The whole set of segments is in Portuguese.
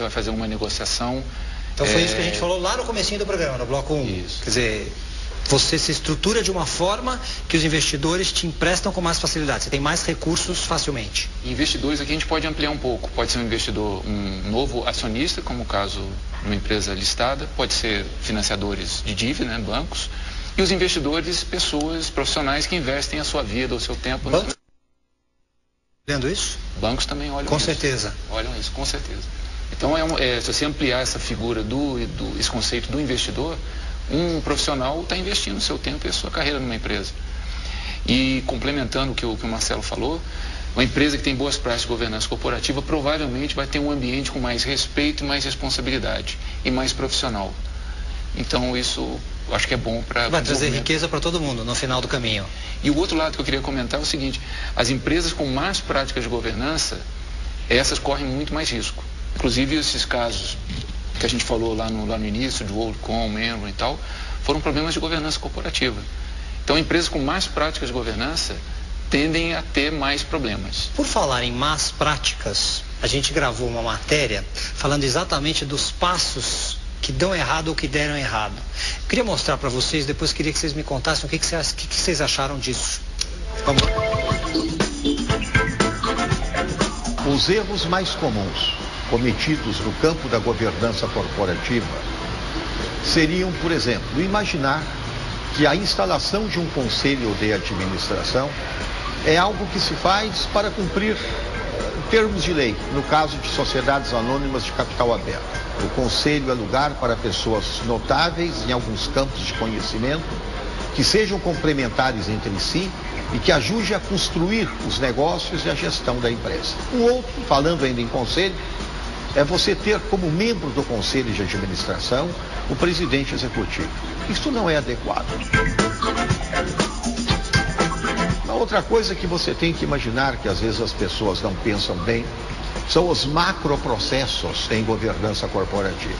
você vai fazer uma negociação. Então foi isso que a gente falou lá no comecinho do programa, no bloco 1. Isso. Quer dizer, você se estrutura de uma forma que os investidores te emprestam com mais facilidade. Você tem mais recursos facilmente. Investidores aqui a gente pode ampliar um pouco. Pode ser um investidor, um novo acionista, como o caso de uma empresa listada. Pode ser financiadores de dívida, né, bancos. E os investidores, pessoas profissionais que investem a sua vida, o seu tempo. Bancos olhando isso? Bancos também olham com isso. Com certeza. Olham isso, com certeza. Então, se você ampliar essa figura esse conceito do investidor, um profissional está investindo o seu tempo e a sua carreira numa empresa. E complementando o que o Marcelo falou, uma empresa que tem boas práticas de governança corporativa provavelmente vai ter um ambiente com mais respeito, mais responsabilidade e mais profissional. Então isso acho que é bom para... Vai trazer riqueza para todo mundo no final do caminho. E o outro lado que eu queria comentar é o seguinte: as empresas com más práticas de governança, essas correm muito mais risco. Inclusive esses casos que a gente falou lá no início, de WorldCom, Enron e tal, foram problemas de governança corporativa. Então, empresas com más práticas de governança tendem a ter mais problemas. Por falar em más práticas, a gente gravou uma matéria falando exatamente dos passos que dão errado ou que deram errado. Eu queria mostrar para vocês, depois queria que vocês me contassem o que vocês acharam disso. Vamos lá. Os erros mais comuns cometidos no campo da governança corporativa seriam, por exemplo, imaginar que a instalação de um conselho de administração é algo que se faz para cumprir termos de lei, no caso de sociedades anônimas de capital aberto. O conselho é lugar para pessoas notáveis em alguns campos de conhecimento, que sejam complementares entre si e que ajude a construir os negócios e a gestão da empresa. Um outro, falando ainda em conselho, é você ter como membro do conselho de administração o presidente executivo. Isso não é adequado. Uma outra coisa que você tem que imaginar, que às vezes as pessoas não pensam bem, são os macroprocessos em governança corporativa.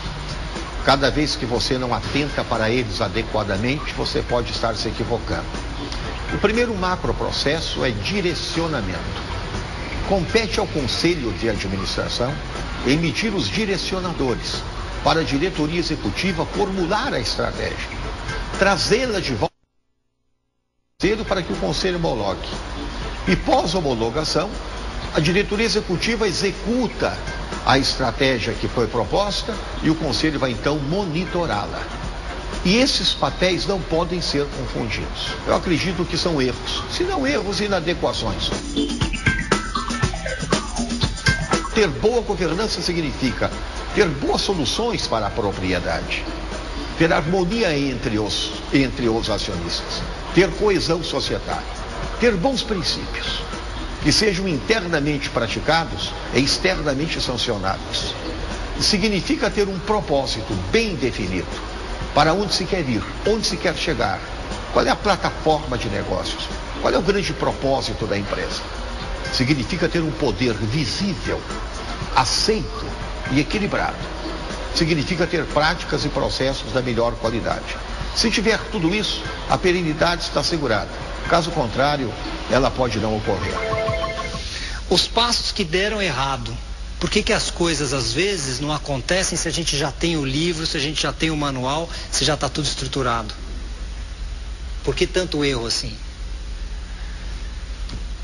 Cada vez que você não atenta para eles adequadamente, você pode estar se equivocando. O primeiro macroprocesso é direcionamento. Compete ao conselho de administração emitir os direcionadores para a diretoria executiva formular a estratégia, trazê-la de volta para que o conselho homologue. E pós-homologação, a diretoria executiva executa a estratégia que foi proposta e o conselho vai então monitorá-la. E esses papéis não podem ser confundidos. Eu acredito que são erros, se não erros, inadequações. Ter boa governança significa ter boas soluções para a propriedade, ter harmonia entre os acionistas, ter coesão societária, ter bons princípios, que sejam internamente praticados e externamente sancionados. Significa ter um propósito bem definido, para onde se quer ir, onde se quer chegar, qual é a plataforma de negócios, qual é o grande propósito da empresa. Significa ter um poder visível, aceito e equilibrado. Significa ter práticas e processos da melhor qualidade. Se tiver tudo isso, a perenidade está assegurada. Caso contrário, ela pode não ocorrer. Os passos que deram errado. Por que as coisas às vezes não acontecem se a gente já tem o livro, se a gente já tem o manual, se já está tudo estruturado? Por que tanto erro assim?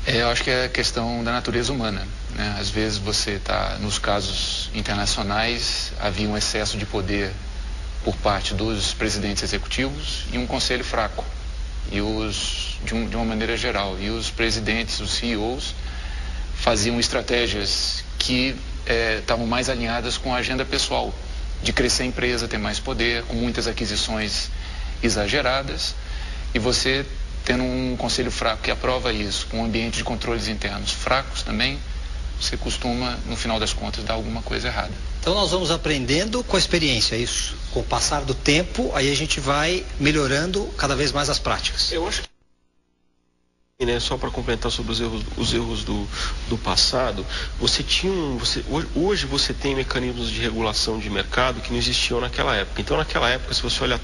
Eu acho que é questão da natureza humana, né? Às vezes você está, nos casos internacionais, havia um excesso de poder por parte dos presidentes executivos e um conselho fraco, de uma maneira geral. E os presidentes, os CEOs, faziam estratégias que estavam mais alinhadas com a agenda pessoal, de crescer a empresa, ter mais poder, com muitas aquisições exageradas, e você tendo um conselho fraco que aprova isso, com um ambiente de controles internos fracos também, você costuma, no final das contas, dar alguma coisa errada. Então nós vamos aprendendo com a experiência, é isso? Com o passar do tempo, aí a gente vai melhorando cada vez mais as práticas. Eu acho que Só para complementar sobre os erros do passado, hoje você tem mecanismos de regulação de mercado que não existiam naquela época. Então, naquela época, se você olhar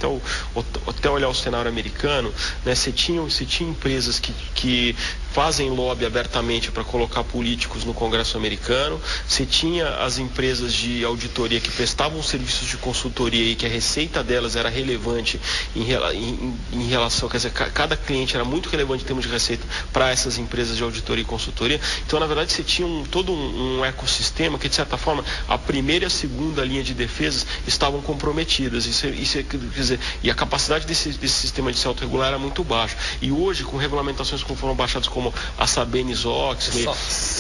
até olhar o cenário americano, né, você tinha empresas que fazem lobby abertamente para colocar políticos no Congresso americano, você tinha as empresas de auditoria que prestavam serviços de consultoria e que a receita delas era relevante em relação, quer dizer, cada cliente era muito relevante em termos de receita para essas empresas de auditoria e consultoria. Então, na verdade, você tinha todo um ecossistema que, de certa forma, a primeira e a segunda linha de defesas estavam comprometidas. Quer dizer, e a capacidade desse sistema de se autorregular era muito baixa. E hoje, com regulamentações que foram baixadas como a Sarbanes-Oxley,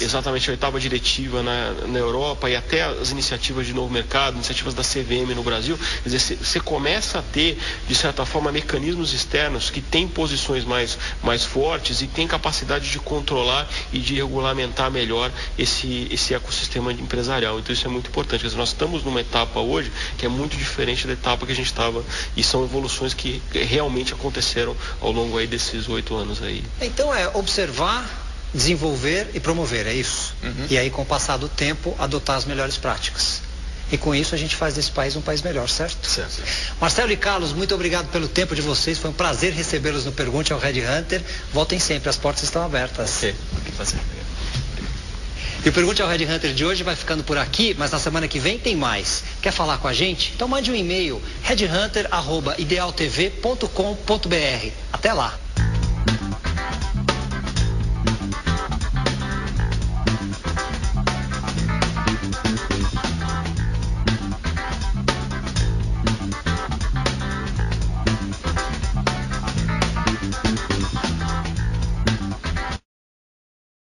exatamente a 8ª diretiva na Europa e até as iniciativas de novo mercado, iniciativas da CVM no Brasil, quer dizer, você começa a ter, de certa forma, mecanismos externos que têm posições mais fortes e têm capacidade de controlar e de regulamentar melhor esse ecossistema empresarial. Então isso é muito importante. Quer dizer, nós estamos numa etapa hoje que é muito diferente da etapa que a gente estava, e são evoluções que realmente aconteceram ao longo aí desses 8 anos aí. Então observar, desenvolver e promover, é isso? E aí, com o passar do tempo, adotar as melhores práticas. E com isso a gente faz desse país um país melhor, certo? Certo. Marcelo e Carlos, muito obrigado pelo tempo de vocês. Foi um prazer recebê-los no Pergunte ao Red Hunter. Voltem sempre, as portas estão abertas. Ok, prazer. E o Pergunte ao Red Hunter de hoje vai ficando por aqui, mas na semana que vem tem mais. Quer falar com a gente? Então mande um e-mail, redhunter@idealtv.com.br. Até lá!